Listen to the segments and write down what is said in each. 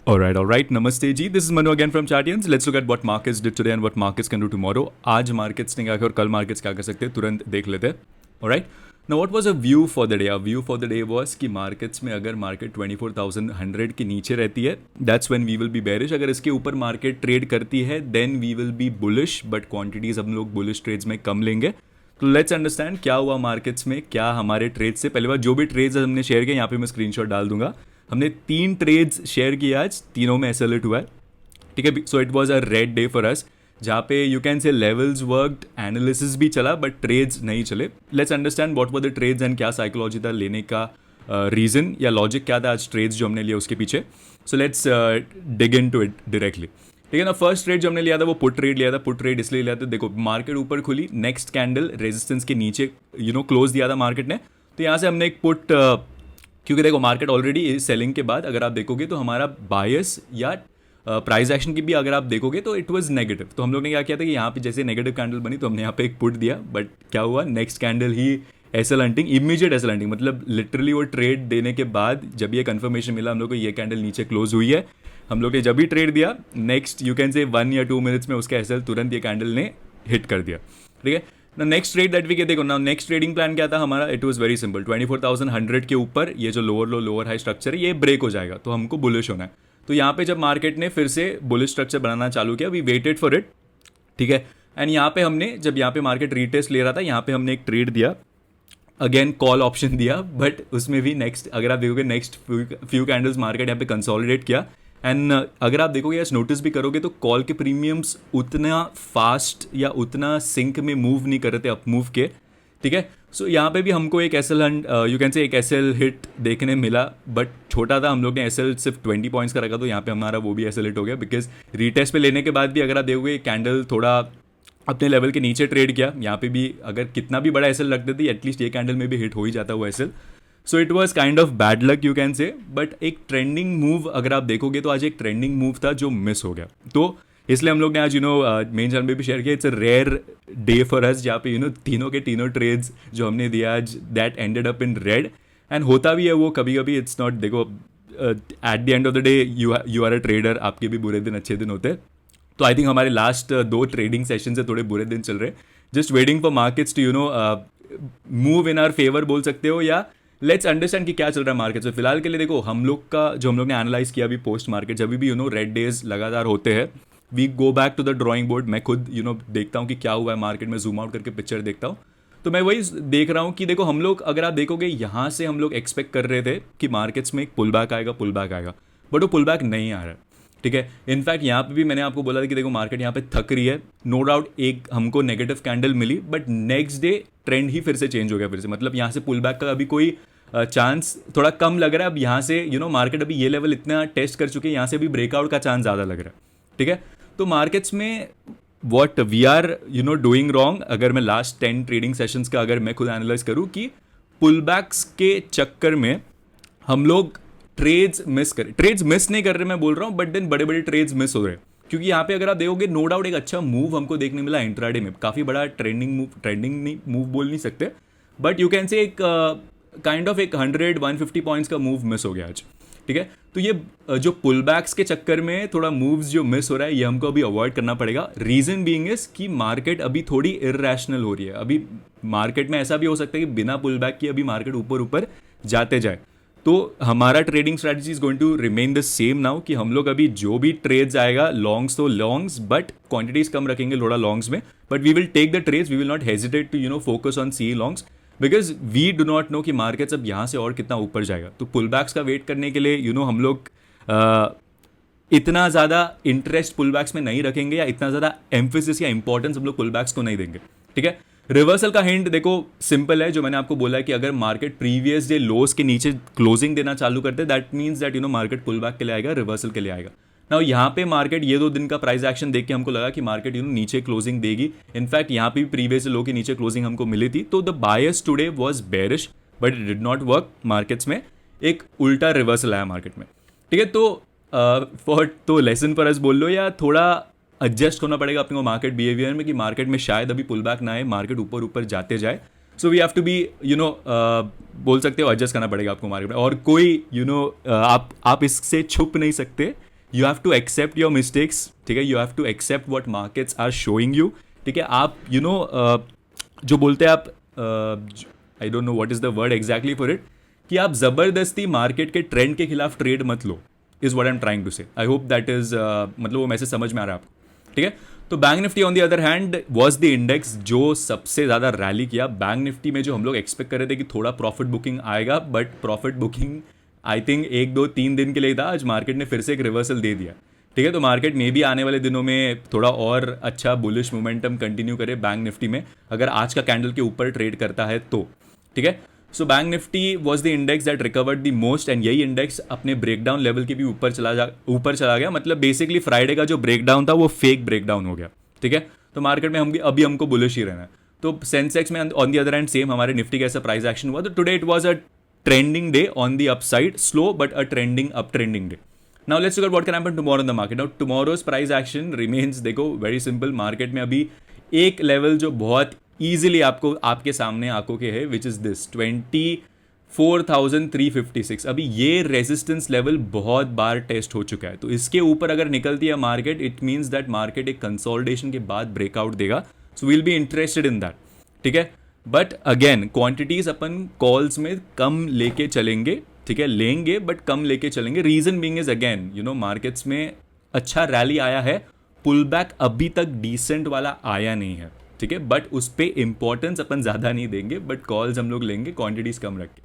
All right. Namaste ji. This is Manu again from Chartians. Let's look at what markets did today and what markets can do tomorrow. आज markets ने क्या किया और कल markets क्या कर सकते हैं तुरंत देख लेते हैं. All right. Now what was a view for the day? A view for the day was कि markets में अगर market 24,100 के नीचे रहती है, that's when we will be bearish. अगर इसके ऊपर market trade करती है, then we will be bullish. But quantities हम लोग bullish trades में कम लेंगे. तो लेट्स अंडरस्टैंड क्या हुआ मार्केट्स में, क्या हमारे ट्रेड्स से पहले बार जो भी ट्रेड्स हमने शेयर किए यहाँ पे मैं स्क्रीनशॉट डाल दूंगा. हमने 3 ट्रेड्स शेयर किए आज, तीनों में एसएल हिट हुआ है. ठीक है, so it was a red day for us जहाँ पे you can say levels worked, analysis भी चला बट ट्रेड्स नहीं चले. Let's understand what were the trades and क्या साइकोलॉजी था लेने का, रीज़न या लॉजिक क्या था आज ट्रेड्स जो हमने लिया उसके पीछे. So let's dig into it directly. ठीक है ना. फर्स्ट ट्रेड जो हमने लिया था वो पुट ट्रेड लिया था. पुट ट्रेड इसलिए लिया था, देखो मार्केट ऊपर खुली, नेक्स्ट कैंडल रेजिस्टेंस के नीचे क्लोज दिया था मार्केट ने. तो यहाँ से हमने एक पुट, क्योंकि देखो मार्केट ऑलरेडी सेलिंग के बाद अगर आप देखोगे तो हमारा बायस या प्राइस एक्शन की भी अगर आप देखोगे तो इट वाज नेगेटिव. तो हम लोग ने क्या किया था कि यहाँ पे जैसे नेगेटिव कैंडल बनी तो हमने यहाँ पे एक पुट दिया, बट क्या हुआ नेक्स्ट कैंडल ही SL hunting, immediate SL hunting, मतलब लिटरली वो ट्रेड देने के बाद जब ये कंफर्मेशन मिला हम लोग को ये कैंडल नीचे क्लोज हुई है, हम लोग ने जब भी ट्रेड दिया नेक्स्ट यू कैन से 1 या 2 मिनट्स में उसका एसएल तुरंत ये कैंडल ने हिट कर दिया. ठीक है ना. नेक्स्ट ट्रेड दैट वी के देखो ना, नेक्स्ट ट्रेडिंग प्लान क्या था हमारा, इट वाज वेरी सिंपल. 24,100 के ऊपर ये जो लोअर लो लोअर हाई स्ट्रक्चर है ये ब्रेक हो जाएगा तो हमको बुलिश होना है. तो यहाँ पे जब मार्केट ने फिर से बुलिश स्ट्रक्चर बनाना चालू किया, वी वेटेड फॉर इट. ठीक है. एंड यहाँ पे हमने जब यहाँ पे मार्केट रीटेस्ट ले रहा था यहाँ पे हमने एक ट्रेड दिया, अगेन कॉल ऑप्शन दिया, बट उसमें भी नेक्स्ट अगर आप देखोगे नेक्स्ट फ्यू कैंडल्स मार्केट यहाँ पे कंसोलिडेट किया. एंड अगर आप देखोगे या नोटिस भी करोगे तो कॉल के प्रीमियम्स उतना फास्ट या उतना सिंक में मूव नहीं कर रहे थे अप मूव के. ठीक है. सो यहाँ पे भी हमको एक एसएल यू कैन से एक एसएल हिट देखने मिला, बट छोटा था. हम लोग ने एसएल सिर्फ 20 पॉइंट्स का रखा तो यहाँ पे हमारा वो भी एसएल हिट हो गया, बिकॉज रीटेस्ट पे लेने के बाद भी अगर आप देखोगे कैंडल थोड़ा अपने लेवल के नीचे ट्रेड किया. यहाँ पे भी अगर कितना भी बड़ा एसएल रख देती एटलीस्ट ये कैंडल में भी हिट हो ही जाता वो SL. So it was kind of bad luck you can say, but एक ट्रेंडिंग मूव अगर आप देखोगे तो आज एक ट्रेंडिंग मूव था जो मिस हो गया. तो इसलिए हम लोग ने आज मेन चैनल पे भी शेयर किया, it's a rare day for us जहाँ पे तीनों के तीनों ट्रेड्स जो हमने दिया आज that ended up in red. And होता भी है वो कभी कभी, इट्स नॉट, देखो at the end of the day you are a trader, आपके भी बुरे दिन अच्छे दिन होते हैं. तो आई थिंक हमारे लास्ट 2 ट्रेडिंग सेशन से थोड़े बुरे दिन चल रहे हैं. Just waiting for markets to move in our favour बोल सकते हो, या लेट्स अंडरस्टैंड कि क्या चल रहा है मार्केट से. फिलहाल के लिए देखो हम लोग का जो हम लोग ने एनालाइज किया अभी पोस्ट मार्केट, जब भी रेड डेज लगातार होते हैं we go back to the drawing board. मैं खुद देखता हूँ कि क्या हुआ है मार्केट में, जूम आउट करके पिक्चर देखता हूँ. तो मैं वही देख रहा हूँ कि देखो हम लोग अगर आप देखोगे यहाँ से हम लोग एक्सपेक्ट कर रहे थे कि मार्केट्स में एक पुल बैक आएगा, बट वो पुल बैक नहीं आ रहा है. ठीक है. इनफैक्ट यहाँ पे भी मैंने आपको बोला था कि देखो मार्केट यहाँ पे थक रही है, नो डाउट एक हमको नेगेटिव कैंडल मिली, बट नेक्स्ट डे ट्रेंड ही फिर से चेंज हो गया फिर से. मतलब यहाँ से पुल बैक का अभी कोई चांस थोड़ा कम लग रहा है. अब यहाँ से मार्केट अभी ये लेवल इतना टेस्ट कर चुके हैं, यहाँ से अभी ब्रेकआउट का चांस ज़्यादा लग रहा है. ठीक है. तो मार्केट्स में what we are doing wrong, अगर मैं लास्ट 10 ट्रेडिंग सेशंस का अगर मैं खुद एनालाइज करूँ कि पुल बैक्स के चक्कर में हम लोग ट्रेड्स मिस नहीं कर रहे मैं बोल रहा हूँ, बट देन बड़े बड़े ट्रेड्स मिस हो रहे हैं. क्योंकि यहाँ पे अगर आप देखोगे नो डाउट एक अच्छा मूव हमको देखने मिला इंट्राडे में, काफ़ी बड़ा ट्रेंडिंग मूव बोल नहीं सकते, बट यू कैन से एक काइंड ऑफ एक 100-150 पॉइंट्स का मूव मिस हो गया आज. ठीक है. तो ये जो पुल बैक्स के चक्कर में थोड़ा मूव्स जो मिस हो रहा है ये हमको अभी अवॉइड करना पड़ेगा. रीजन बीइंग इज कि मार्केट अभी थोड़ी इररेशनल हो रही है. अभी मार्केट में ऐसा भी हो सकता है कि बिना पुल बैक की अभी मार्केट ऊपर ऊपर जाते जाए. तो हमारा trading strategy is going to remain the same now कि हम लोग अभी जो भी ट्रेड्स आएगा लॉन्ग्स तो लॉन्ग्स, बट क्वांटिटीज कम रखेंगे थोड़ा लॉन्ग्स में, but we will take the trades, we will not hesitate to focus on see longs, because we do not know कि मार्केट्स अब यहाँ से और कितना ऊपर जाएगा. तो पुल बैक्स का वेट करने के लिए हम लोग इतना ज़्यादा इंटरेस्ट पुल बैक्स में नहीं रखेंगे या इतना ज़्यादा एम्फेसिस या इंपॉर्टेंस हम लोग पुल बैक्स को नहीं देंगे. ठीक है. रिवर्सल का हिंट देखो सिंपल है, जो मैंने आपको बोला है कि अगर मार्केट प्रीवियस डे लोस के नीचे क्लोजिंग देना चालू करते हैं that means that market pull back के लिए आएगा, रिवर्सल के लिए आएगा. ना यहाँ पे मार्केट ये 2 दिन का प्राइस एक्शन देख के हमको लगा कि मार्केट नीचे क्लोजिंग देगी. इनफैक्ट यहाँ पे भी प्रीवियस लो के नीचे क्लोजिंग हमको मिली थी. तो the bias today was bearish, but it did not work. Markets में एक उल्टा रिवर्सल आया मार्केट में. ठीक है. तो लेसन पर अस बोल लो या थोड़ा एडजस्ट होना पड़ेगा अपने को मार्केट बिहेवियर में कि मार्केट में शायद अभी पुल बैक ना आए, मार्केट ऊपर ऊपर जाते जाए. So we have to be बोल सकते हो एडजस्ट करना पड़ेगा आपको मार्केट में. और कोई आप इससे छुप नहीं सकते you have to accept your mistakes, ठीक है, you have to accept what markets are showing you, ठीक है। आप जो बोलते हैं आप, I don't know what is the word exactly for it, कि आप जबरदस्ती मार्केट के ट्रेंड के खिलाफ ट्रेड मत लो, is what I am trying to say. I hope that is मतलब वो मैसेज समझ में आ रहा है आपको, ठीक है। तो bank Nifty on the other hand was the index जो सबसे ज़्यादा रैली किया। बैंक निफ्टी में जो हम लोग एक्सपेक्ट कर रहे थे कि थोड़ा प्रॉफिट बुकिंग आएगा, but profit booking I think 1 2 3 दिन के लिए था। आज मार्केट ने फिर से एक रिवर्सल दे दिया, ठीक है। तो मार्केट में भी आने वाले दिनों में थोड़ा और अच्छा बुलिश मोमेंटम कंटिन्यू करे बैंक निफ्टी में, अगर आज का कैंडल के ऊपर ट्रेड करता है तो, ठीक है। So bank Nifty was the index that recovered the most, and यही इंडेक्स अपने ब्रेकडाउन लेवल के भी ऊपर चला गया। मतलब बेसिकली फ्राइडे का जो ब्रेकडाउन था वो फेक ब्रेकडाउन हो गया, ठीक है। तो मार्केट में अभी हमको बुलिश ही रहना है। तो सेंसेक्स में on the other hand same हमारे निफ्टी का ऐसा प्राइस एक्शन हुआ। तो today it was a trending day on the upside, slow but a trending day. Now let's look at what can happen tomorrow in the market. Now tomorrow's price action remains, देखो very simple. Market में अभी एक level जो बहुत easily आपको आपके सामने आंखों के है, विच इज दिस 24,356। अभी ये रेजिस्टेंस लेवल बहुत बार टेस्ट हो चुका है, तो इसके ऊपर अगर निकलती है market, it means that market एक कंसोलिडेशन के बाद ब्रेकआउट देगा। So will be interested in that, ठीक है। But again quantities upon calls में कम लेके चलेंगे, ठीक है, लेंगे बट कम लेके चलेंगे। Reason being is again markets में अच्छा रैली आया है, पुल बैक अभी तक डिसेंट वाला आया नहीं है, ठीक है। बट उस पर इंपॉर्टेंस अपन ज़्यादा नहीं देंगे, बट कॉल्स हम लोग लेंगे क्वांटिटीज कम रख के,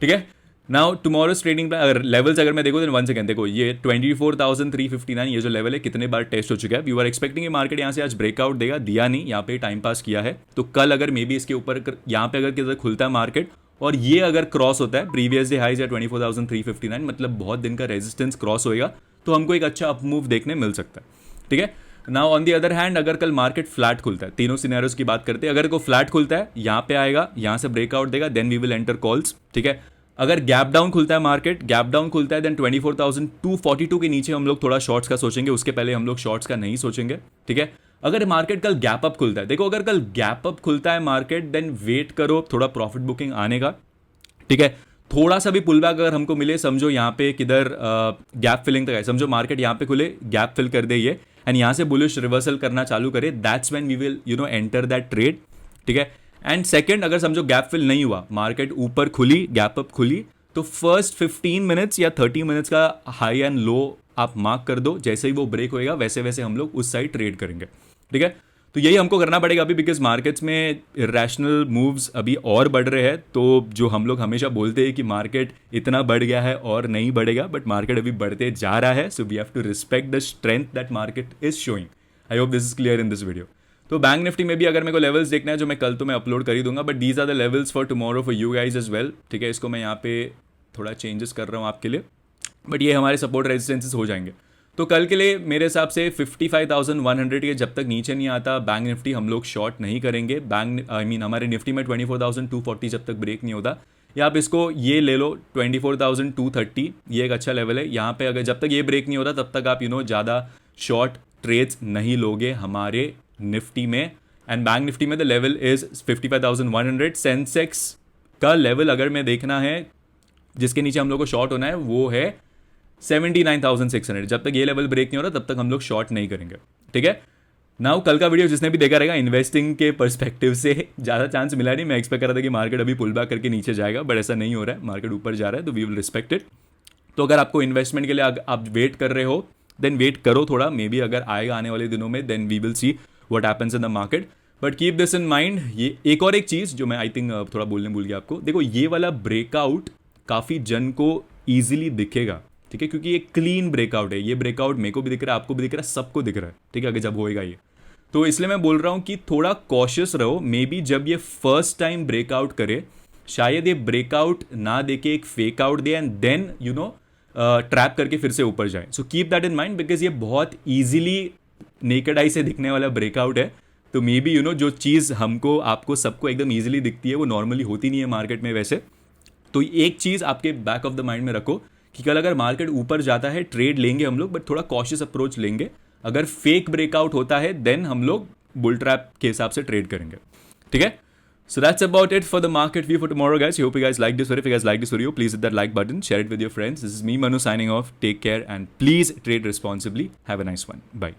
ठीक है। नाउ टुमारोज ट्रेडिंग प्लान अगर लेवल्स अगर मैं देखो तो वंस अगेन देखो ये 24,359 ये जो लेवल है कितने बार टेस्ट हो चुका है। यू आर एक्सपेक्टिंग ये मार्केट यहाँ से आज ब्रेकआउट देगा, दिया नहीं, यहाँ पे टाइम पास किया है। तो कल अगर मे बी इसके ऊपर यहाँ पे अगर किधर खुलता है मार्केट और ये अगर क्रॉस होता है प्रीवियस डे हाइज या 24,359, मतलब बहुत दिन का रेजिस्टेंस क्रॉस होएगा, तो हमको एक अच्छा अप मूव देखने मिल सकता है, ठीक है। Now on the other hand अगर कल मार्केट फ्लैट खुलता है, तीनों सिनेरियोज की बात करते हैं, अगर को फ्लैट खुलता है यहाँ पे आएगा, यहाँ से ब्रेकआउट देगा, then we will enter calls, ठीक है। अगर गैप डाउन खुलता है मार्केट, गैप डाउन खुलता है देन 24,242 के नीचे हम लोग थोड़ा शॉर्ट्स का सोचेंगे, उसके पहले हम लोग शॉर्ट्स का नहीं सोचेंगे, ठीक है। अगर मार्केट कल गैप अप खुलता है, देखो अगर कल गैप अप खुलता है मार्केट, देन वेट करो थोड़ा प्रॉफिट बुकिंग आने का, ठीक है। थोड़ा सा भी पुल बैक अगर हमको मिले, समझो यहाँ पे किधर गैप फिलिंग तक है, समझो मार्केट यहाँ पे खुले, गैप फिल कर दे ये एंड यहाँ से बुलिश रिवर्सल करना चालू करे, that's when we will enter that trade, ठीक है। एंड सेकंड अगर समझो गैप फिल नहीं हुआ, मार्केट ऊपर खुली, गैप अप खुली, तो फर्स्ट 15 मिनट्स या 30 मिनट्स का हाई एंड लो आप मार्क कर दो, जैसे ही वो ब्रेक होएगा वैसे वैसे हम लोग उस साइड ट्रेड करेंगे, ठीक है। तो यही हमको करना पड़ेगा अभी, बिकॉज मार्केट्स में इरेशनल मूव्स अभी और बढ़ रहे हैं। तो जो हम लोग हमेशा बोलते हैं कि मार्केट इतना बढ़ गया है और नहीं बढ़ेगा, बट मार्केट अभी बढ़ते जा रहा है। So we have to respect the strength that market is showing. I hope this is clear in this video. तो बैंक निफ्टी में भी अगर मेरे को लेवल्स देखना है, जो मैं कल तो मैं अपलोड कर ही दूंगा, but these are the levels for tomorrow for you guys as well, ठीक है। इसको मैं यहाँ पे थोड़ा चेंजेस कर रहा हूँ आपके लिए, बट ये हमारे सपोर्ट रेजिस्टेंसेस हो जाएंगे। तो कल के लिए मेरे हिसाब से 55,100 के जब तक नीचे नहीं आता बैंक निफ्टी हम लोग शॉर्ट नहीं करेंगे। हमारे निफ्टी में 24,240 जब तक ब्रेक नहीं होता, या आप इसको ये ले लो 24,230, ये एक अच्छा लेवल है। यहाँ पे अगर जब तक ये ब्रेक नहीं होता तब तक आप ज़्यादा शॉर्ट ट्रेड्स नहीं लोगे हमारे निफ्टी में। एंड बैंक निफ्टी में द लेवल इज 55,100। सेंसेक्स का लेवल अगर मैं देखना है जिसके नीचे हम लोग को शॉर्ट होना है, वो है 79,600। जब तक ये लेवल ब्रेक नहीं हो रहा तब तक हम लोग शॉर्ट नहीं करेंगे, ठीक है। नाउ कल का वीडियो जिसने भी देखा रहेगा, इन्वेस्टिंग के पर्सपेक्टिव से ज़्यादा चांस मिला नहीं। मैं एक्सपेक्ट कर रहा था कि मार्केट अभी पुल बैक करके नीचे जाएगा, बट ऐसा नहीं हो रहा है, मार्केट ऊपर जा रहा है, तो वी विल रिस्पेक्ट इट। तो अगर आपको इन्वेस्टमेंट के लिए आप वेट कर रहे हो, देन वेट करो थोड़ा, मे बी अगर आएगा आने वाले दिनों में, then we will see what happens in the market. But keep this in mind. ये एक और एक चीज़ जो मैं आई थिंक थोड़ा बोलने भूल गया आपको, देखो ये वाला ब्रेकआउट काफ़ी जन को ईजिली दिखेगा, ठीक है, क्योंकि ये क्लीन ब्रेकआउट है। ये ब्रेकआउट मेरे को भी दिख रहा है, आपको भी दिख रहा है, सबको दिख रहा है, ठीक है, अगर जब होएगा ये। तो इसलिए मैं बोल रहा हूँ कि थोड़ा कॉशियस रहो। मे बी जब ये फर्स्ट टाइम ब्रेकआउट करे, शायद ये ब्रेकआउट ना देके एक फेक आउट दे एंड देन ट्रैप करके फिर से ऊपर जाए। So keep that in mind, because ये बहुत ईजिली नेकेड आई से दिखने वाला ब्रेकआउट है। तो मे बी जो चीज़ हमको आपको सबको एकदम ईजिली दिखती है वो नॉर्मली होती नहीं है मार्केट में वैसे। तो एक चीज़ आपके बैक ऑफ द माइंड में रखो कि कल अगर मार्केट ऊपर जाता है ट्रेड लेंगे हम लोग, बट थोड़ा कॉशियस अप्रोच लेंगे। अगर फेक ब्रेकआउट होता है देन हम लोग बुल ट्रैप के हिसाब से ट्रेड करेंगे, ठीक है। So that's about it for the market view for tomorrow, guys. I hope you guys like this video. If you guys like this video, please hit that like button, share it with your friends. This is me, Manu, signing off. Take care and please trade responsibly. Have a nice one. Bye.